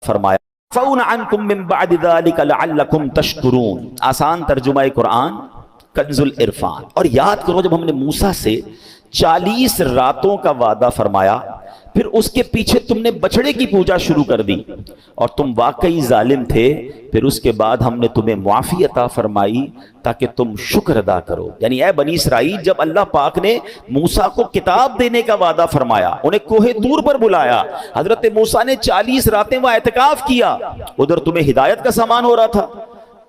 فرمایا فَأَوْنَ عَنْكُمْ مِنْ بَعْدِ ذَلِكَ لَعَلَّكُمْ تَشْكُرُونَ، آسان ترجمہ قرآن کنز العرفان۔ اور یاد کرو جب ہم نے موسیٰ سے 40 راتوں کا وعدہ فرمایا، پھر اس کے پیچھے تم نے بچڑے کی پوجا شروع کر دی اور تم واقعی ظالم تھے، پھر اس کے بعد ہم نے تمہیں معافی عطا فرمائی تاکہ تم شکر ادا کرو۔ یعنی اے بنی اسرائیل، جب اللہ پاک نے موسیٰ کو کتاب دینے کا وعدہ فرمایا، انہیں کوہ طور پر بلایا، حضرت موسیٰ نے 40 راتیں وہاں اعتکاف کیا، ادھر تمہیں ہدایت کا سامان ہو رہا تھا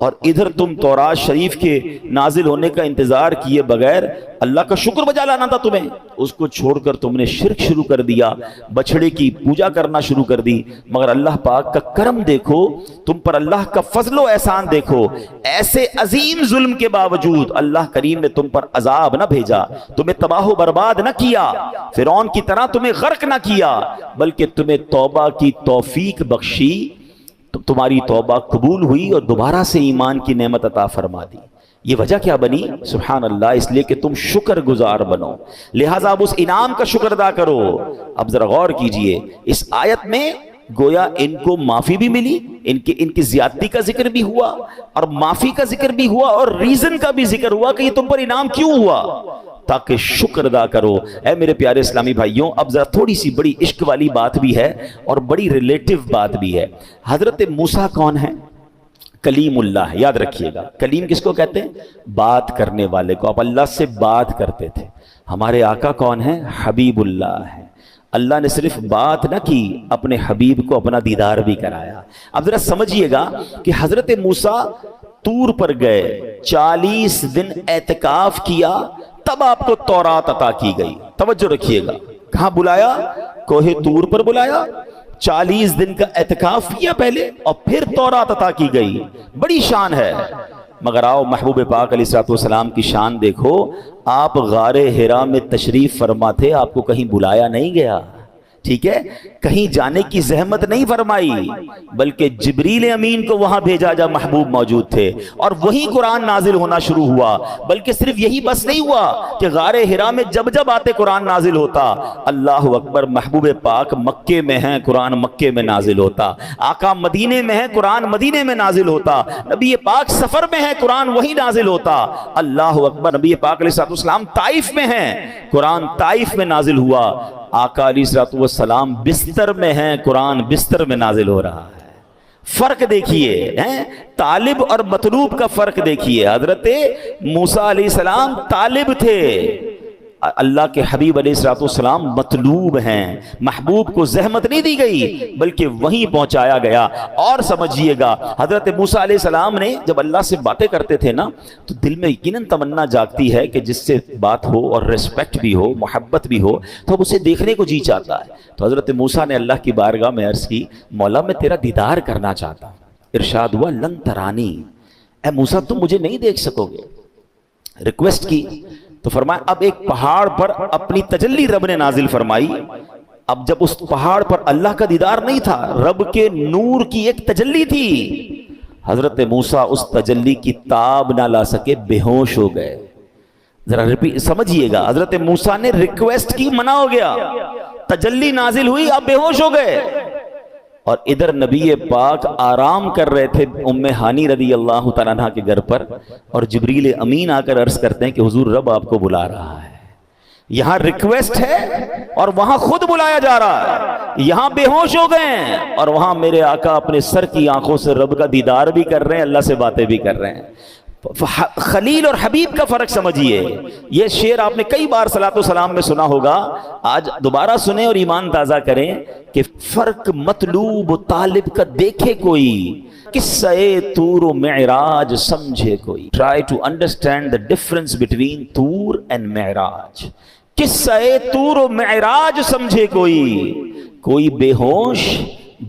اور ادھر تم تورات شریف کے نازل ہونے کا انتظار کیے بغیر اللہ کا شکر بجا لانا تھا تمہیں، اس کو چھوڑ کر تم نے شرک شروع کر دیا، بچڑے کی پوجا کرنا شروع کر دی۔ مگر اللہ پاک کا کرم دیکھو، تم پر اللہ کا فضل و احسان دیکھو، ایسے عظیم ظلم کے باوجود اللہ کریم نے تم پر عذاب نہ بھیجا، تمہیں تباہ و برباد نہ کیا، فرعون کی طرح تمہیں غرق نہ کیا، بلکہ تمہیں توبہ کی توفیق بخشی، تمہاری توبہ قبول ہوئی اور دوبارہ سے ایمان کی نعمت عطا فرما دی۔ یہ وجہ کیا بنی؟ سبحان اللہ، اس لیے کہ تم شکر گزار بنو، لہٰذا اب اس انعام کا شکر ادا کرو۔ اب ذرا غور کیجئے، اس آیت میں گویا ان کو معافی بھی ملی، ان کی زیادتی کا ذکر بھی ہوا اور معافی کا ذکر بھی ہوا اور ریزن کا بھی ذکر ہوا کہ یہ تم پر انعام کیوں ہوا، تاکہ شکر ادا کرو۔ اے میرے پیارے اسلامی بھائیوں، اب ذرا تھوڑی سی بڑی عشق والی بات بھی ہے اور بڑی ریلیٹیو بات بھی ہے۔ حضرت موسیٰ کون ہے؟ کلیم اللہ، یاد رکھیے گا۔ کلیم کس کو کہتے ہیں؟ بات کرنے والے کو، آپ اللہ سے بات کرتے تھے۔ ہمارے آقا کون ہیں؟ حبیب اللہ ہے۔ اللہ نے صرف بات نہ کی، اپنے حبیب کو اپنا دیدار بھی کرایا۔ اب ذرا سمجھیے گا کہ حضرت موسیٰ طور پر گئے، 40 دن اعتکاف کیا، تب آپ کو تورات عطا کی گئی۔ توجہ رکھیے گا، کہاں بلایا؟ کوہ طور پر بلایا، 40 دن کا اعتکاف کیا پہلے اور پھر تورات عطا کی گئی۔ بڑی شان ہے۔ مگر آؤ محبوب پاک علیہ الصلوۃ والسلام کی شان دیکھو، آپ غار حرا میں تشریف فرما تھے، آپ کو کہیں بلایا نہیں گیا، ٹھیک ہے، کہیں جانے کی زحمت نہیں فرمائی، بلکہ جبریل امین کو وہاں بھیجا جا محبوب موجود تھے اور وہی قرآن نازل ہونا شروع ہوا۔ بلکہ صرف یہی بس نہیں ہوا کہ غار حرا میں جب جب آتے قرآن نازل ہوتا، اللہ اکبر، محبوب پاک مکے میں ہیں، قرآن مکے میں نازل ہوتا، آقا مدینے میں ہیں، قرآن مدینے میں نازل ہوتا، نبی پاک سفر میں ہیں، قرآن وہی نازل ہوتا، اللہ اکبر، نبی پاک علیہ الصلوۃ والسلام طائف میں ہیں، قرآن طائف میں نازل ہوا، آقا علیہ الصلوۃ والسلام بستر میں ہیں، قرآن بستر میں نازل ہو رہا ہے۔ فرق دیکھیے، طالب اور مطلوب کا فرق دیکھیے۔ حضرت موسیٰ علیہ السلام طالب تھے، اللہ کے حبیب علیہ الصلوۃ والسلام مطلوب ہیں۔ محبوب کو زحمت نہیں دی گئی بلکہ وہیں پہنچایا گیا۔ اور سمجھیے گا، حضرت موسیٰ علیہ السلام نے جب اللہ سے باتیں کرتے تھے نا، تو دل میں یقیناً تمنا جاگتی ہے کہ جس سے بات ہو اور ریسپیکٹ بھی ہو، محبت بھی ہو، تو اب اسے دیکھنے کو جی چاہتا ہے۔ تو حضرت موسیٰ نے اللہ کی بارگاہ میں عرض کی، مولا میں تیرا دیدار کرنا چاہتا ہوں۔ ارشاد ہوا، لن ترانی، اے موسیٰ تم مجھے نہیں دیکھ سکو گے۔ ریکویسٹ کی تو فرمایا اب ایک پہاڑ پر اپنی تجلی رب نے نازل فرمائی۔ اب جب اس پہاڑ پر اللہ کا دیدار نہیں تھا، رب کے نور کی ایک تجلی تھی، حضرت موسیٰ اس تجلی کی تاب نہ لا سکے، بے ہوش ہو گئے۔ ذرا سمجھیے گا، حضرت موسیٰ نے ریکویسٹ کی، منع ہو گیا، تجلی نازل ہوئی، اب بے ہوش ہو گئے۔ اور ادھر نبی پاک آرام کر رہے تھے ام ہانی رضی اللہ تعالیٰ عنہ کے گھر پر، اور جبریل امین آ کر عرض کرتے ہیں کہ حضور رب آپ کو بلا رہا ہے۔ یہاں ریکویسٹ ہے اور وہاں خود بلایا جا رہا ہے، یہاں بے ہوش ہو گئے ہیں اور وہاں میرے آقا اپنے سر کی آنکھوں سے رب کا دیدار بھی کر رہے ہیں، اللہ سے باتیں بھی کر رہے ہیں۔ خلیل اور حبیب کا فرق سمجھیے۔ یہ شعر آپ نے کئی بار صلاۃ و سلام میں سنا ہوگا، آج دوبارہ سنیں اور ایمان تازہ کریں کہ فرق مطلوب و طالب کا دیکھے کوئی، قصہ طور و معراج سمجھے کوئی۔ Try to understand the difference between طور and معراج۔ قصہ طور و معراج سمجھے کوئی بے ہوش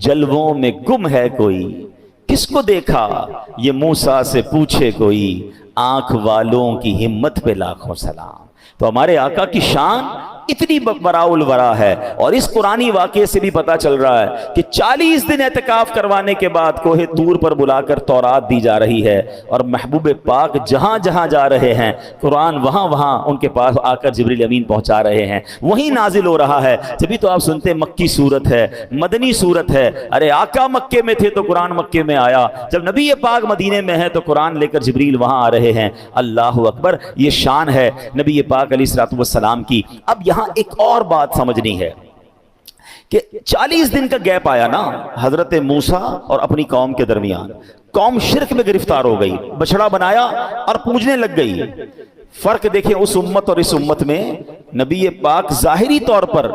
جلووں میں گم ہے کوئی، کس کو دیکھا یہ موسیٰ سے پوچھے کوئی، آنکھ والوں کی ہمت پہ لاکھوں سلام۔ تو ہمارے آقا کی شان اتنی براؤل ورا ہے. اور اس قرآنی واقعے سے بھی پتا چل رہا ہے کہ 40 دن اعتکاف کروانے کے بعد کوہ طور پر بلا کر تورات دی جا رہی ہے, اور محبوب پاک جہاں جہاں جا رہے ہیں قرآن وہاں وہاں ان کے پاس آ کر جبریل امین پہنچا رہے ہیں, وہیں نازل ہو رہا ہے. جبھی تو آپ سنتے مکی صورت ہے, مدنی صورت ہے. ارے آقا مکے میں تھے تو قرآن مکے میں آیا, جب نبی پاک مدینے میں ہے تو قرآن لے کر جبریل وہاں آ رہے ہیں. اللہ اکبر, یہ شان ہے نبی پاک علیہ الصلوۃ والسلام کی. اب یہاں ایک اور بات سمجھنی ہے کہ 40 دن کا گیپ آیا نا حضرت موسیٰ اور اپنی قوم کے درمیان. قوم شرک میں گرفتار ہو گئی, بچڑا بنایا اور پوجنے لگ گئی. فرق دیکھیں اس امت اور اس امت میں. نبی پاک ظاہری طور پر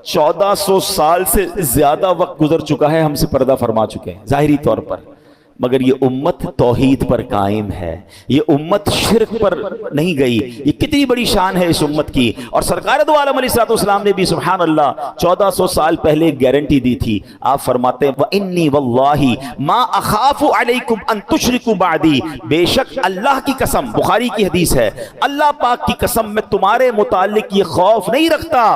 1400 سال سے زیادہ وقت گزر چکا ہے, ہم سے پردہ فرما چکے ہیں ظاہری طور پر, مگر یہ امت توحید پر قائم ہے, یہ امت شرک پر نہیں گئی. یہ کتنی بڑی شان ہے اس امت کی. اور سرکار دو عالم علیہ الصلوۃ والسلام نے بھی سبحان اللہ 1400 سال پہلے گارنٹی دی تھی. آپ فرماتے ہیں وَإِنِّي وَاللَّهِ مَا أَخَافُ عَلَيْكُمْ أَن تُشْرِكُوا بَعْدِي, بے شک اللہ کی قسم, بخاری کی حدیث ہے, اللہ پاک کی قسم میں تمہارے متعلق یہ خوف نہیں رکھتا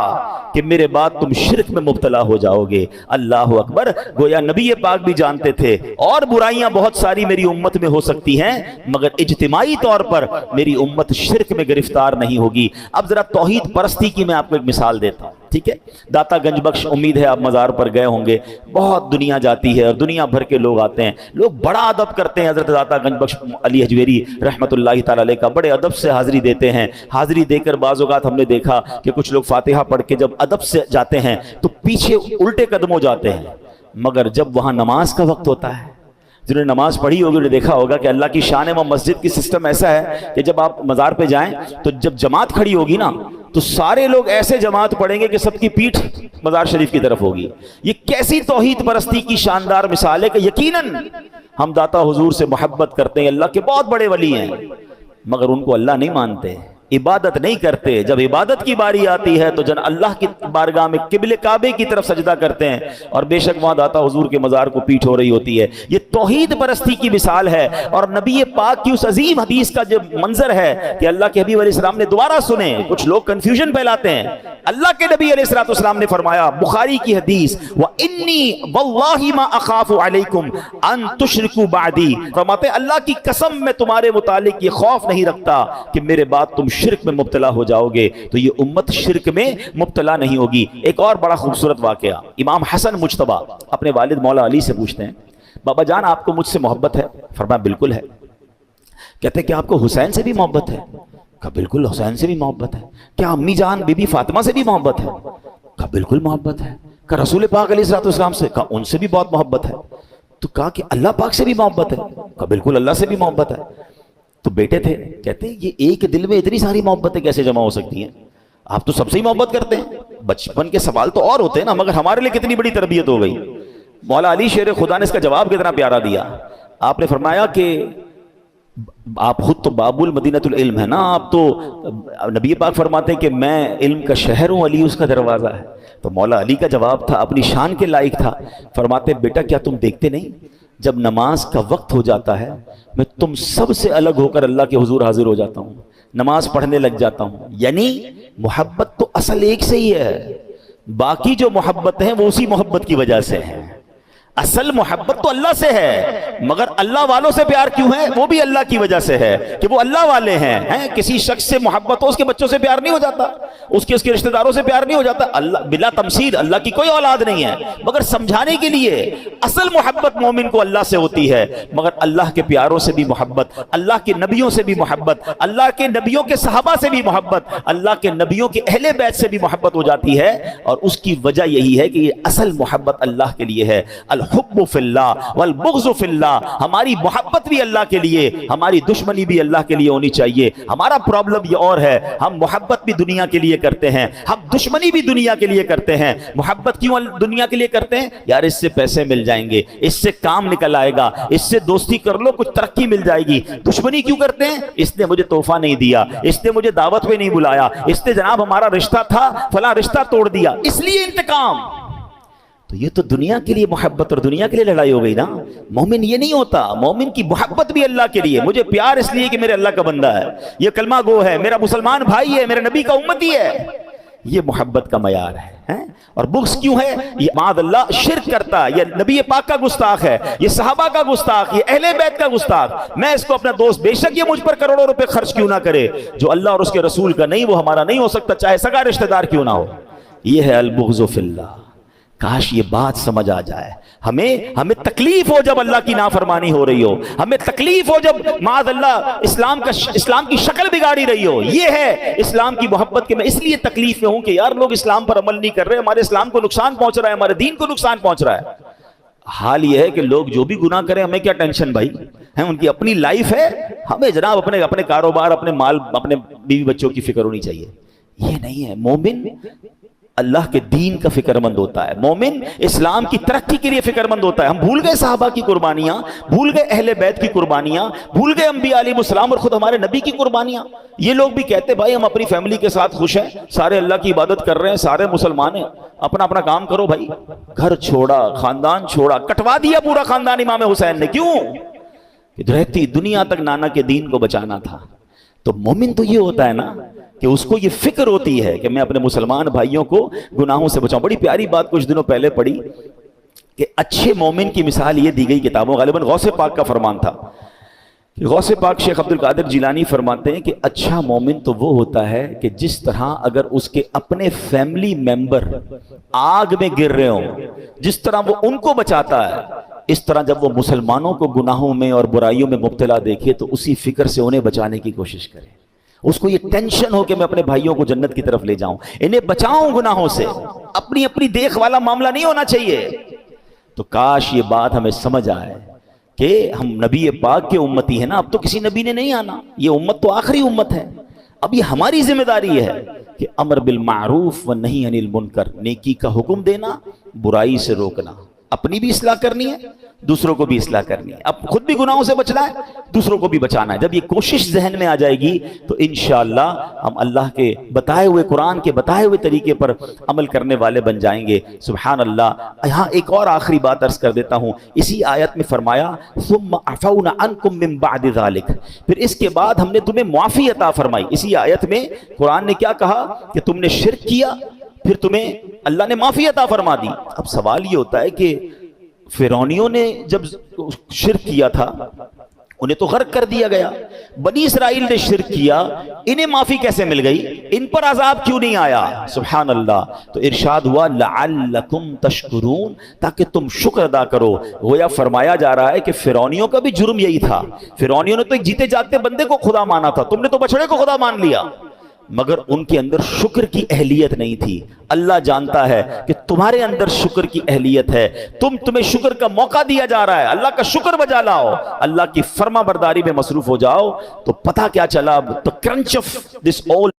کہ میرے بعد تم شرک میں مبتلا ہو جاؤ گے. اللہ اکبر, گویا نبی پاک بھی جانتے تھے اور برائیاں بہت ساری میری امت میں ہو سکتی ہیں, مگر اجتماعی طور پر میری امت شرک میں گرفتار نہیں ہوگی. اب ذرا توحید پرستی کی میں آپ کو ایک مثال دیتا ہوں, ٹھیک ہے. داتا گنج بخش, امید ہے آپ مزار پر گئے ہوں گے, بہت دنیا جاتی ہے اور دنیا بھر کے لوگ آتے ہیں. لوگ بڑا ادب کرتے ہیں حضرت داتا گنج بخش علی حجویری رحمت اللہ تعالی علیہ کا, بڑے ادب سے حاضری دیتے ہیں. حاضری دے کر بعض اوقات ہم نے دیکھا کہ کچھ لوگ فاتحہ پڑھ کے جب ادب سے جاتے ہیں تو پیچھے الٹے قدم ہو جاتے ہیں, مگر جب وہاں نماز کا وقت ہوتا ہے, جنہوں نے نماز پڑھی ہوگی انہوں نے دیکھا ہوگا کہ اللہ کی شان و مسجد کی سسٹم ایسا ہے کہ جب آپ مزار پہ جائیں تو جب جماعت کھڑی ہوگی نا تو سارے لوگ ایسے جماعت پڑھیں گے کہ سب کی پیٹھ مزار شریف کی طرف ہوگی. یہ کیسی توحید پرستی کی شاندار مثال ہے کہ یقیناً ہم داتا حضور سے محبت کرتے ہیں, اللہ کے بہت بڑے ولی ہیں, مگر ان کو اللہ نہیں مانتے, عبادت نہیں کرتے. جب عبادت کی باری آتی ہے تو جن اللہ کی بارگاہ میں قبلے کعبے کی طرف سجدہ کرتے ہیں, اور بے شک وہاں داتا حضور کے مزار کو پیٹھ ہو رہی ہوتی ہے. یہ توحید پرستی کی مثال ہے. اور نبی پاک کی اس عظیم حدیث کا جو منظر ہے کہ اللہ کے حبیب علیہ السلام نے دوبارہ سنے, کچھ لوگ کنفیوژن پھیلاتے ہیں. اللہ کے نبی علیہ الصلوۃ والسلام نے فرمایا, بخاری کی حدیث, وَإِنِّي وَاللَّهِ مَا أَخَافُ عَلَيْكُمْ أَن تُشْرِكُوا بَعْدِي, فرماتے اللہ کی قسم میں تمہارے متعلق یہ خوف نہیں رکھتا کہ میرے بعد تم شرک میں مبتلا ہو جاؤ گے. تو یہ امت شرک میں مبتلا نہیں ہوگی. ایک اور بڑا خوبصورت واقعہ, امام حسن مجتبیٰ اپنے والد مولا علی سے پوچھتے ہیں, بابا جان آپ کو مجھ سے محبت ہے؟ فرمایا بالکل ہے. کہتے ہیں کہ آپ کو حسین سے بھی محبت ہے؟ کہا بالکل حسین سے بھی محبت ہے. کیا امی جان بی بی فاطمہ سے بھی محبت ہے؟ کہا بالکل محبت ہے. کہا رسول پاک علیہ الصلوۃ والسلام سے؟ کہا ان سے بھی بہت محبت ہے. تو کہا کہ اللہ پاک سے بھی محبت ہے؟ کہا بالکل اللہ سے بھی محبت ہے. تو بیٹے تھے, کہتے ہیں یہ ایک دل میں اتنی ساری محبتیں کیسے جمع ہو سکتی ہیں؟ آپ تو سب سے ہی محبت کرتے ہیں. بچپن کے سوال تو اور ہوتے ہیں نا, مگر ہمارے لیے کتنی بڑی تربیت ہو گئی. مولا علی شیر خدا نے اس کا جواب کتنا پیارا دیا. آپ نے فرمایا کہ آپ خود تو باب المدینۃ العلم ہے نا, آپ تو نبی پاک فرماتے ہیں کہ میں علم کا شہر ہوں, علی اس کا دروازہ ہے. تو مولا علی کا جواب تھا, اپنی شان کے لائق تھا. فرماتے بیٹا کیا تم دیکھتے نہیں جب نماز کا وقت ہو جاتا ہے میں تم سب سے الگ ہو کر اللہ کے حضور حاضر ہو جاتا ہوں, نماز پڑھنے لگ جاتا ہوں. یعنی محبت تو اصل ایک سے ہی ہے, باقی جو محبت ہیں وہ اسی محبت کی وجہ سے ہیں. اصل محبت تو اللہ سے ہے, مگر اللہ والوں سے پیار کیوں ہے؟ وہ بھی اللہ کی وجہ سے ہے کہ وہ اللہ والے ہیں. کسی شخص سے محبت ہو, اس کے بچوں سے پیار نہیں ہو جاتا, اس کے رشتہ داروں سے پیار نہیں ہو جاتا. اللہ بلا تمثیل, اللہ کی کوئی اولاد نہیں ہے, مگر سمجھانے کے لیے اصل محبت مومن کو اللہ سے ہوتی ہے. مگر اللہ کے پیاروں سے بھی محبت, اللہ کے نبیوں سے بھی محبت, اللہ کے نبیوں کے صحابہ سے بھی محبت, اللہ کے نبیوں کے اہل بیت سے بھی محبت ہو جاتی ہے. اور اس کی وجہ یہی ہے کہ یہ اصل محبت اللہ کے لیے ہے. الحب فی اللہ والبغض فی اللہ, ہماری محبت بھی اللہ کے لیے, ہماری دشمنی بھی اللہ کے لیے ہونی چاہیے. ہمارا پرابلم یہ اور ہے, ہم محبت بھی دنیا کے لیے کرتے ہیں, ہم دشمنی بھی دنیا کے لیے کرتے ہیں. محبت کیوں دنیا کے لیے کرتے ہیں؟ یار اس سے پیسے مل جائیں گے, اس سے کام نکل آئے گا, اس سے دوستی کر لو کچھ ترقی مل جائے گی. دشمنی کیوں کرتے ہیں؟ اس نے مجھے تحفہ نہیں دیا, اس نے مجھے دعوت پہ نہیں بلایا, اس نے جناب ہمارا رشتہ تھا فلاں رشتہ توڑ دیا, اس لیے انتقام. تو یہ تو دنیا کے لیے محبت اور دنیا کے لیے لڑائی ہو گئی نا. مومن یہ نہیں ہوتا, مومن کی محبت بھی اللہ کے لیے, مجھے پیار اس لیے کہ میرے اللہ کا بندہ ہے, یہ کلمہ گو ہے, میرا مسلمان بھائی ہے, میرے نبی کا امتی ہے. یہ محبت کا معیار ہے. اور بغض کیوں ہے؟ یہ معاذ اللہ شرک کرتا ہے، یہ نبی پاک کا گستاخ ہے، یہ صحابہ کا گستاخ، یہ اہل بیت کا گستاخ. میں اس کو اپنا دوست، بے شک یہ مجھ پر کروڑوں روپے خرچ کیوں نہ کرے، جو اللہ اور اس کے رسول کا نہیں وہ ہمارا نہیں ہو سکتا، چاہے سگا رشتہ دار کیوں نہ ہو. یہ ہے البغض فی اللہ. کاش یہ بات سمجھ آ جائے. ہمیں تکلیف ہو جب اللہ کی نافرمانی ہو رہی ہو، ہمیں تکلیف ہو جب معاذ اللہ اسلام کی شکل بگاڑی رہی ہو. یہ ہے اسلام کی محبت کے میں اس لیے تکلیف میں ہوں کہ یار لوگ اسلام پر عمل نہیں کر رہے، ہمارے اسلام کو نقصان پہنچ رہا ہے، ہمارے دین کو نقصان پہنچ رہا ہے. حال یہ ہے کہ لوگ جو بھی گناہ کریں ہمیں کیا ٹینشن بھائی، ان کی اپنی لائف ہے، ہمیں جناب اپنے کاروبار، اپنے مال، اپنے بیوی بچوں کی فکر ہونی چاہیے. یہ نہیں ہے. مومن اللہ کے دین کا فکر مند ہوتا ہے، مومن اسلام کی ترقی کے لیے فکر مند ہوتا ہے. ہم بھول گئے صحابہ کی قربانیاں، بھول گئے اہل بیت کی قربانیاں، بھول گئے انبیاء علیہ السلام اور خود ہمارے نبی کی قربانیاں. یہ لوگ بھی کہتے بھائی ہم اپنی فیملی کے ساتھ خوش ہیں، سارے اللہ کی عبادت کر رہے ہیں، سارے مسلمان ہیں، اپنا اپنا کام کرو بھائی. گھر چھوڑا، خاندان چھوڑا، کٹوا دیا پورا خاندان امام حسین نے. کیوں؟ کہ رہتی دنیا تک نانا کے دین کو بچانا تھا. تو مومن تو یہ ہوتا ہے نا کہ اس کو یہ فکر ہوتی ہے کہ میں اپنے مسلمان بھائیوں کو گناہوں سے بچاؤں. بڑی پیاری بات کچھ دنوں پہلے پڑھی کہ اچھے مومن کی مثال یہ دی گئی کتابوں، غالباً غوث پاک کا فرمان تھا. غوث پاک شیخ عبد القادر جیلانی فرماتے ہیں کہ اچھا مومن تو وہ ہوتا ہے کہ جس طرح اگر اس کے اپنے فیملی ممبر آگ میں گر رہے ہوں، جس طرح وہ ان کو بچاتا ہے، اس طرح جب وہ مسلمانوں کو گناہوں میں اور برائیوں میں مبتلا دیکھے تو اسی فکر سے انہیں بچانے کی کوشش کرے. اس کو یہ ٹینشن ہو کہ میں اپنے بھائیوں کو جنت کی طرف لے جاؤں، انہیں بچاؤں گناہوں سے. اپنی دیکھ والا معاملہ نہیں ہونا چاہیے. تو کاش یہ بات ہمیں سمجھ آئے کہ ہم نبی پاک کے امتی ہیں نا، اب تو کسی نبی نے نہیں آنا، یہ امت تو آخری امت ہے. اب یہ ہماری ذمہ داری ہے کہ امر بالمعروف و نہی عن المنکر، نیکی کا حکم دینا، برائی سے روکنا. اپنی بھی اصلاح کرنی ہے، دوسروں کو بھی اصلاح کرنی ہے. اب خود بھی گناہوں سے بچنا ہے، دوسروں کو بھی بچانا ہے. جب یہ کوشش ذہن میں آ جائے گی تو انشاءاللہ ہم اللہ کے بتائے ہوئے، قرآن کے بتائے ہوئے طریقے پر عمل کرنے والے بن جائیں گے. سبحان اللہ. یہاں ایک اور آخری بات عرض کر دیتا ہوں. اسی آیت میں فرمایا ثم عفونا عنکم من بعد ذلک، پھر اس کے بعد ہم نے تمہیں معافی عطا فرمائی. اسی آیت میں قرآن نے کیا کہا کہ تم نے شرک کیا، پھر تمہیں اللہ نے معافی عطا فرما دی. اب سوال یہ ہوتا ہے کہ فرعونیوں نے جب شرک کیا تھا انہیں تو غرق کر دیا گیا، بنی اسرائیل نے شرک کیا، انہیں معافی کیسے مل گئی؟ ان پر عذاب کیوں نہیں آیا؟ سبحان اللہ. تو ارشاد ہوا لعلکم تشکرون، تاکہ تم شکر ادا کرو. گویا فرمایا جا رہا ہے کہ فرعونیوں کا بھی جرم یہی تھا. فرعونیوں نے تو ایک جیتے جاگتے بندے کو خدا مانا تھا، تم نے تو بچڑے کو خدا مان لیا، مگر ان کے اندر شکر کی اہلیت نہیں تھی. اللہ جانتا ہے کہ تمہارے اندر شکر کی اہلیت ہے، تمہیں شکر کا موقع دیا جا رہا ہے. اللہ کا شکر بجا لاؤ، اللہ کی فرما برداری میں مصروف ہو جاؤ. تو پتہ کیا چلا؟ the crunch of this all